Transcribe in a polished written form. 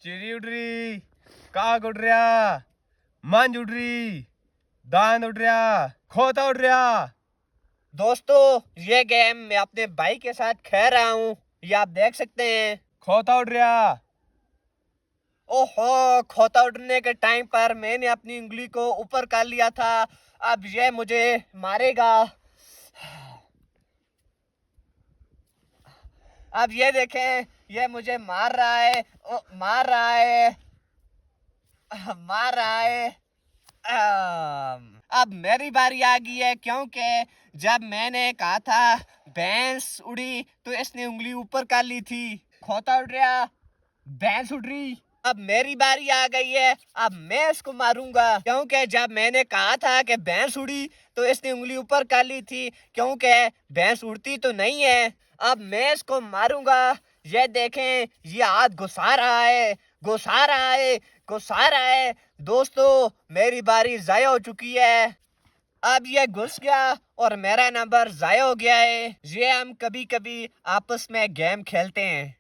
चिड़ी उड़ रही, काग उड़ रहा, मंज उड़ रही, दांद उड़ रहा, खोता उड़ रहा। दोस्तों ये गेम मैं अपने भाई के साथ खेल रहा हूँ, ये आप देख सकते हैं। खोता उड़ रहा। ओहो, खोता उड़ने के टाइम पर मैंने अपनी उंगली को ऊपर कर लिया था। अब ये मुझे मारेगा। अब ये देखें, ये मुझे मार रहा है। मार रहा है, मार रहा है। अब मेरी बारी आ गई है, क्योंकि जब मैंने कहा था भैंस उड़ी तो इसने उंगली ऊपर कर ली थी। खोता उड़ रहा, भैंस उड़ रही। अब मेरी बारी आ गई है, अब मैं इसको मारूंगा, क्योंकि जब मैंने कहा था कि भैंस उड़ी तो इसने उंगली ऊपर कर ली थी, क्योंकि भैंस उड़ती तो नहीं है। अब मैं इसको मारूंगा। ये देखें, ये हाथ घुसा रहा है, घुसा रहा है, घुसा रहा है। दोस्तों मेरी बारी ज़ाया हो चुकी है। अब ये घुस गया और मेरा नंबर ज़ाया हो गया है। ये हम कभी कभी आपस में गेम खेलते हैं।